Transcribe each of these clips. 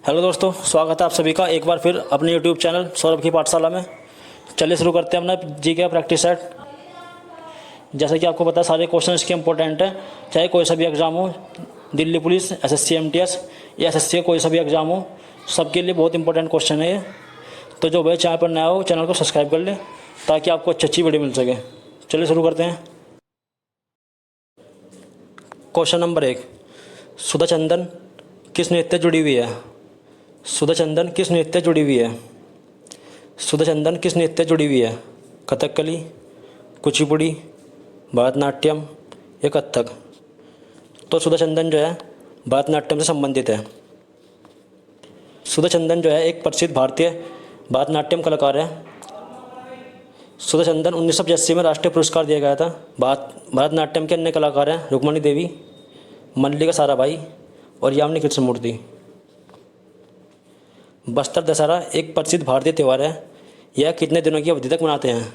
Hello दोस्तों, स्वागत है आप सभी का एक बार फिर अपने यूट्यूब चैनल सौरभ की पाठशाला में। चलिए शुरू करते हैं अपना जीके प्रैक्टिस सेट। जैसे कि आपको पता है सारे क्वेश्चन इसके इंपॉर्टेंट हैं, चाहे कोई सा भी एग्जाम हो, दिल्ली पुलिस, एसएससी एमटीएस या एसएससी कोई सा भी एग्जाम हो, सबके लिए बहुत इंपॉर्टेंट क्वेश्चन है ये। तो जो भाई चैनल पर नया हो चैनल को सब्सक्राइब कर ले ताकि आपको अच्छी वीडियो मिल सके। चलिए शुरू करते हैं। क्वेश्चन नंबर 1, सुधा चंदन किस नृत्य जुड़ी हुई है? सुधा चंदन किस नृत्य जुड़ी हुई है? सुधा चंदन किस नृत्य जुड़ी हुई है? कथकली, कुचिपुड़ी, भरतनाट्यम या कथक? तो सुधा चंदन जो है भरतनाट्यम से संबंधित है। सुधा चंदन जो है एक प्रसिद्ध भारतीय भरतनाट्यम कलाकार है। सुधा चंदन 1985 में राष्ट्रीय पुरस्कार दिया गया था। भरतनाट्यम के अन्य कलाकार हैं रुक्मणी देवी, मल्लिका साराभाई और यामिनी कृष्णमूर्ति। बस्तर दशहरा एक प्रसिद्ध भारतीय त्यौहार है। यह कितने दिनों की अवधि तक मनाते हैं?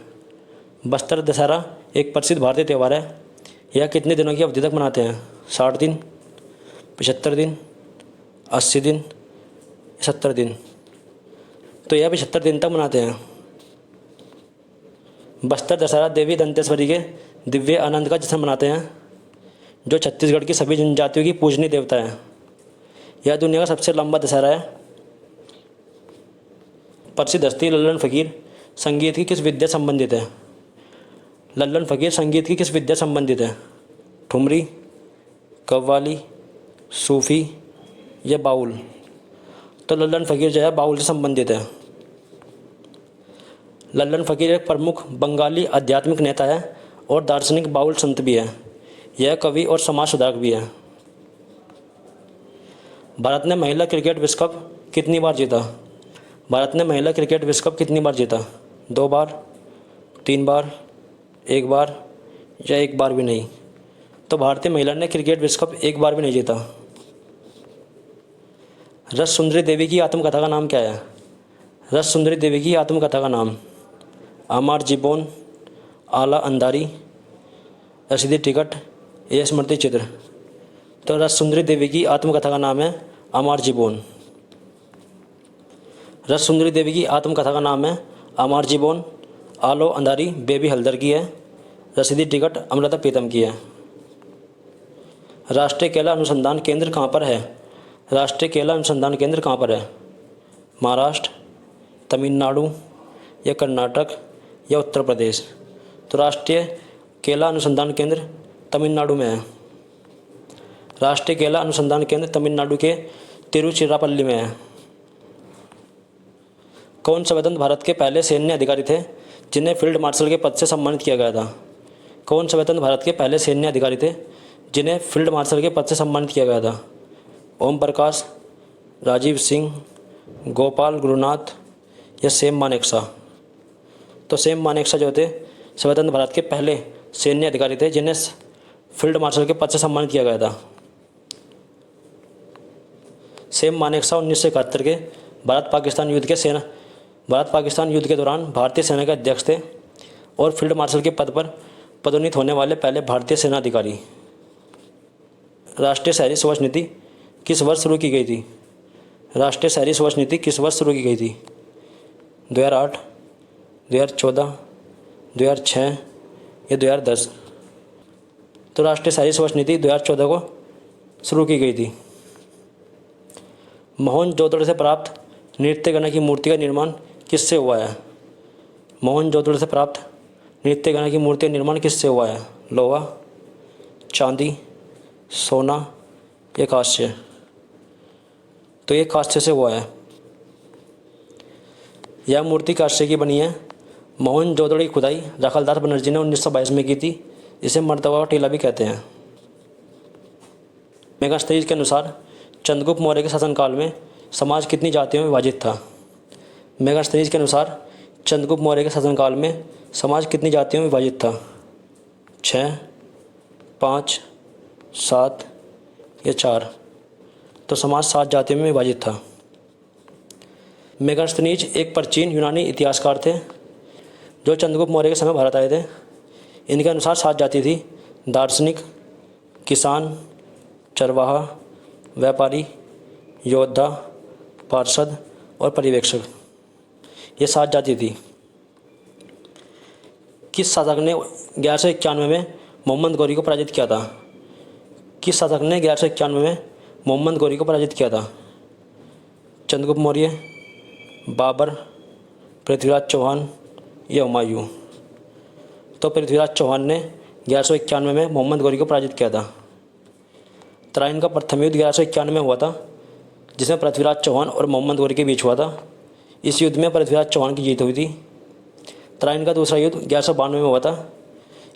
बस्तर दशहरा एक प्रसिद्ध भारतीय त्यौहार है। यह कितने दिनों की अवधि तक मनाते हैं? 60 दिन, 75 दिन, 80 दिन, 70 दिन? तो यह 75 दिन तक मनाते हैं। बस्तर दशहरा देवी दंतेश्वरी के दिव्य आनंद का जश्न मनाते हैं, जो छत्तीसगढ़ की सभी जनजातियों की पूजनीय देवता है। यह दुनिया का सबसे लंबा दशहरा है। प्रसिद्ध हस्ती लल्लन फ़कीर संगीत की किस विद्या संबंधित है? लल्लन फ़कीर संगीत की किस विद्या संबंधित है? ठुमरी, कव्वाली, सूफ़ी या बाउल? तो लल्लन फ़कीर जो है बाउल से संबंधित है। लल्लन फ़कीर एक प्रमुख बंगाली आध्यात्मिक नेता है और दार्शनिक बाउल संत भी है। यह कवि और समाज सुधारक भी है। भारत ने महिला क्रिकेट विश्व कप कितनी बार जीता? भारत ने महिला क्रिकेट विश्व कप कितनी बार जीता? 2 बार, 3 बार, 1 बार या 1 बार भी नहीं? तो भारतीय महिला ने क्रिकेट विश्व कप 1 बार भी नहीं जीता। रस सुंदरी देवी की आत्मकथा का नाम क्या है? रस सुंदरी देवी की आत्मकथा का नाम अमर जीवन, आला अंधारी, रसीदी टिकट या स्मृति चित्र? तो रस सुंदरी देवी की आत्मकथा का नाम है अमर जीवन। रस सुंदरी देवी की आत्मकथा का नाम है अमर जीवन, आलो अंधारी बेबी हल्दर की है, रसीदी टिकट अमृता प्रीतम की है। राष्ट्रीय केला अनुसंधान केंद्र कहाँ पर है? राष्ट्रीय केला अनुसंधान केंद्र कहाँ पर है? महाराष्ट्र, तमिलनाडु या कर्नाटक या उत्तर प्रदेश? तो राष्ट्रीय केला अनुसंधान केंद्र तमिलनाडु में है। राष्ट्रीय केला अनुसंधान केंद्र तमिलनाडु के तिरुचिरापल्ली में है। कौन स्वतंत्र भारत के पहले सैन्य अधिकारी थे जिन्हें फील्ड मार्शल के पद से सम्मानित किया गया था? कौन स्वतंत्र भारत के पहले सैन्य अधिकारी थे जिन्हें फील्ड मार्शल के पद से सम्मानित किया गया था? ओम प्रकाश, राजीव सिंह, गोपाल गुरुनाथ या सैम मानेकशॉ? तो सैम मानेकशॉ जो थे स्वतंत्र भारत के पहले सैन्य अधिकारी थे जिन्हें फील्ड मार्शल के पद से सम्मानित किया गया था। सैम मानेकशॉ 1971 के भारत पाकिस्तान युद्ध के दौरान भारतीय सेना के अध्यक्ष थे और फील्ड मार्शल के पद पर पदोन्नत होने वाले पहले भारतीय सेना अधिकारी। राष्ट्रीय शहरी स्वच्छ नीति किस वर्ष शुरू की गई थी? राष्ट्रीय शहरी स्वच्छ नीति किस वर्ष शुरू की गई थी? 2008, 2014, 2006 या 2010? तो राष्ट्रीय शहरी स्वच्छ नीति 2014 को शुरू की गई थी। मोहनजोदड़ो से प्राप्त नृत्यगणा की मूर्ति का निर्माण किससे हुआ है? मोहनजोदड़ो से प्राप्त नृत्यगणा की मूर्ति का निर्माण किससे हुआ है? लोहा, चांदी, सोना या कांस्य? तो ये कांस्य से हुआ है। यह मूर्ति कांस्य की बनी है। मोहनजोदड़ो की खुदाई राखालदास बनर्जी ने 1922 में की थी। इसे मर्तबा का टीला भी कहते हैं। मेगास्थनीज के अनुसार चंद्रगुप्त मौर्य के शासनकाल में समाज कितनी जातियों में विभाजित था? मेगास्थनीज के अनुसार चंद्रगुप्त मौर्य के शासनकाल में समाज कितनी जातियों में विभाजित था? 6, 5, 7 या 4? तो समाज 7 जातियों में विभाजित था। मेगास्थनीज एक प्राचीन यूनानी इतिहासकार थे जो चंद्रगुप्त मौर्य के समय भारत आए थे। इनके अनुसार 7 जाति थी: दार्शनिक, किसान, चरवाहा, व्यापारी, योद्धा, पार्षद और पर्यवेक्षक, ये 7 जाति थी। किस शासक ने 1191 में मोहम्मद गौरी को पराजित किया था? किस शासक ने 1191 में मोहम्मद गौरी को पराजित किया था? चंद्रगुप्त मौर्य, बाबर, पृथ्वीराज चौहान या हुमायूं? तो पृथ्वीराज चौहान ने 1191 में मोहम्मद गौरी को पराजित किया था। तराइन का प्रथम युद्ध 1191 में हुआ था, जिसमें पृथ्वीराज चौहान और मोहम्मद गौरी के बीच हुआ था। इस युद्ध में पृथ्वीराज चौहान की जीत हुई थी। तराइन का दूसरा युद्ध 1192 में हुआ था,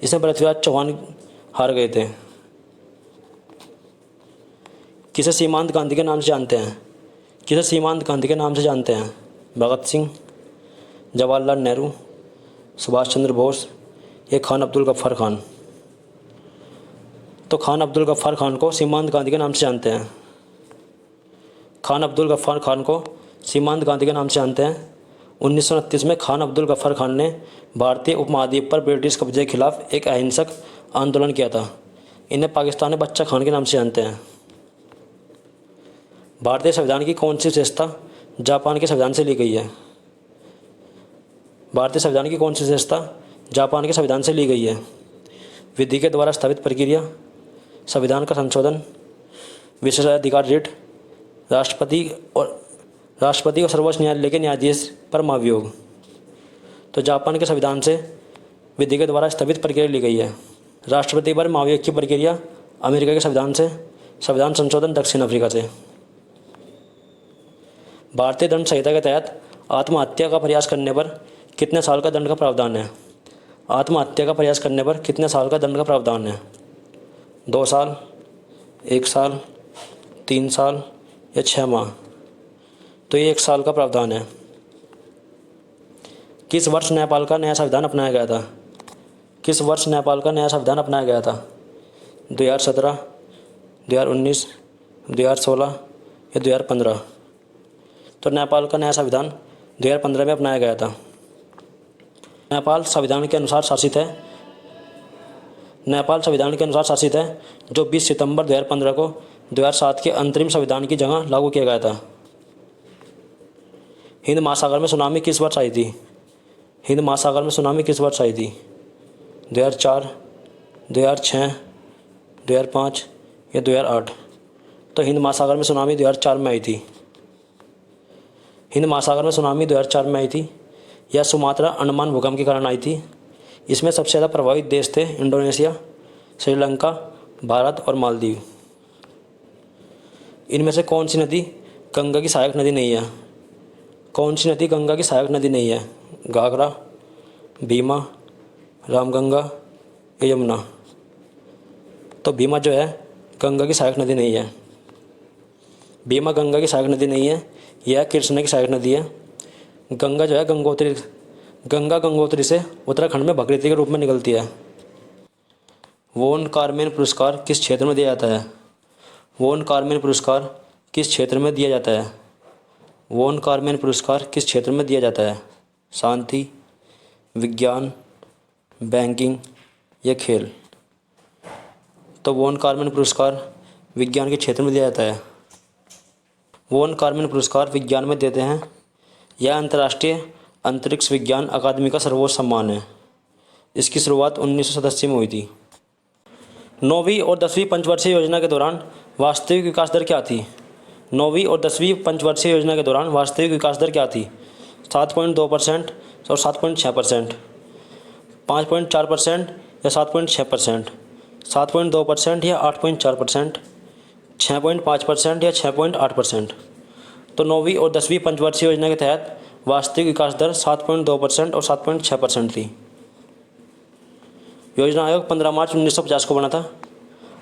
इसमें पृथ्वीराज चौहान हार गए थे। किसे सीमांत गांधी के नाम से जानते हैं? किसे सीमांत गांधी के नाम से जानते हैं? भगत सिंह, जवाहरलाल नेहरू, सुभाष चंद्र बोस या खान अब्दुल गफ्फार खान? तो खान अब्दुल गफ्फार खान को सीमांत गांधी के नाम से जानते हैं। खान अब्दुल गफ्फार खान को सीमांत गांधी के नाम से जानते हैं। 1929 में खान अब्दुल गफ्फार खान ने भारतीय उपमहाद्वीप पर ब्रिटिश कब्जे के खिलाफ एक अहिंसक आंदोलन किया था। इन्हें पाकिस्तान में बच्चा खान के नाम से जानते हैं। भारतीय संविधान की कौन सी विशेषता जापान के संविधान से ली गई है? भारतीय संविधान की कौन सी विशेषता जापान के संविधान से ली गई है? विधि के द्वारा स्थापित प्रक्रिया, संविधान का संशोधन, विशेषाधिकार रिट, राष्ट्रपति और सर्वोच्च न्यायालय के न्यायाधीश पर महाभियोग? तो जापान के संविधान से विधि के द्वारा स्थापित प्रक्रिया ली गई है। राष्ट्रपति पर महाभियोग की प्रक्रिया अमेरिका के संविधान से, संविधान संशोधन दक्षिण अफ्रीका से। भारतीय दंड संहिता के तहत आत्महत्या का प्रयास करने पर कितने साल का दंड का प्रावधान है? आत्महत्या का प्रयास करने पर कितने साल का दंड का प्रावधान है? 2 साल, 1 साल, 3 साल या 6 माह? तो ये 1 साल का प्रावधान है। किस वर्ष नेपाल का नया संविधान अपनाया गया था? किस वर्ष नेपाल का नया संविधान अपनाया गया था? 2017, 2019, 2016 या 2015? तो नेपाल का नया संविधान 2015 में अपनाया गया था। नेपाल संविधान के अनुसार शासित है। नेपाल संविधान के अनुसार शासित है, जो 20 सितंबर 2015 को 2007 के अंतरिम संविधान की जगह लागू किया गया था। हिंद महासागर में सुनामी किस वर्ष आई थी? हिंद महासागर में सुनामी किस वर्ष आई थी? 2004, 2006, 2005 या 2008? तो हिंद महासागर में सुनामी 2004 में आई थी। हिंद महासागर में सुनामी 2004 में आई थी। यह सुमात्रा अंडमान भूकंप के कारण आई थी। इसमें सबसे ज़्यादा प्रभावित देश थे इंडोनेशिया, श्रीलंका, भारत और मालदीव। इनमें से कौन सी नदी गंगा की सहायक नदी नहीं है? कौन सी नदी गंगा की सहायक नदी नहीं है? घाघरा, भीमा, रामगंगा या यमुना? तो भीमा जो है गंगा की सहायक नदी नहीं है। भीमा गंगा की सहायक नदी नहीं है, यह कृष्णा की सहायक नदी है। गंगा जो है गंगोत्री से उत्तराखंड में भगीरथी के रूप में निकलती है। वॉन कार्मेन पुरस्कार किस क्षेत्र में दिया जाता है? वॉन कार्मेन पुरस्कार किस क्षेत्र में दिया जाता है? वॉन कार्मेन पुरस्कार किस क्षेत्र में दिया जाता है? शांति, विज्ञान, बैंकिंग या खेल? तो वॉन कार्मेन पुरस्कार विज्ञान के क्षेत्र में दिया जाता है। वॉन कार्मेन पुरस्कार विज्ञान में देते हैं। यह अंतर्राष्ट्रीय अंतरिक्ष विज्ञान अकादमी का सर्वोच्च सम्मान है। इसकी शुरुआत 1987 में हुई थी। 9वीं और 10वीं पंचवर्षीय योजना के दौरान वास्तविक विकास दर क्या थी? 9वीं और 10वीं पंचवर्षीय योजना के दौरान वास्तविक विकास दर क्या थी? 7.2% और 7.6%, 5.4% या 7.6%, 7.2% या 8.4%, 6.5% या 6.8%? तो 9वीं और 10वीं पंचवर्षीय योजना के तहत वास्तविक विकास दर 7.2% और 7.6% थी। योजना आयोग 15 मार्च 1950 को बना था।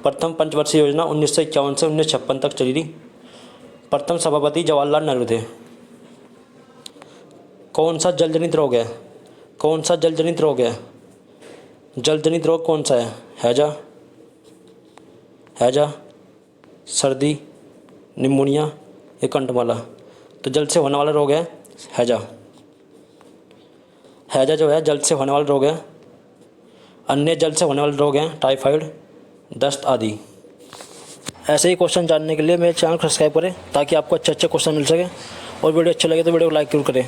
प्रथम पंचवर्षीय योजना 1951 से 1956 तक चली थी। प्रथम सभापति जवाहरलाल नेहरू थे। कौन सा जलजनित रोग है? कौन सा जलजनित रोग है? जलजनित रोग कौन सा है? हैजा, सर्दी, निमोनिया या कंठमाला? तो जल से होने वाला रोग है हैजा। हैजा जो है जल से होने वाला रोग है। अन्य जल से होने वाले रोग हैं टाइफाइड, दस्त आदि। ऐसे ही क्वेश्चन जानने के लिए मेरे चैनल को सब्सक्राइब करें ताकि आपको अच्छे अच्छे क्वेश्चन मिल सके और वीडियो अच्छा लगे तो वीडियो को लाइक जरूर करें।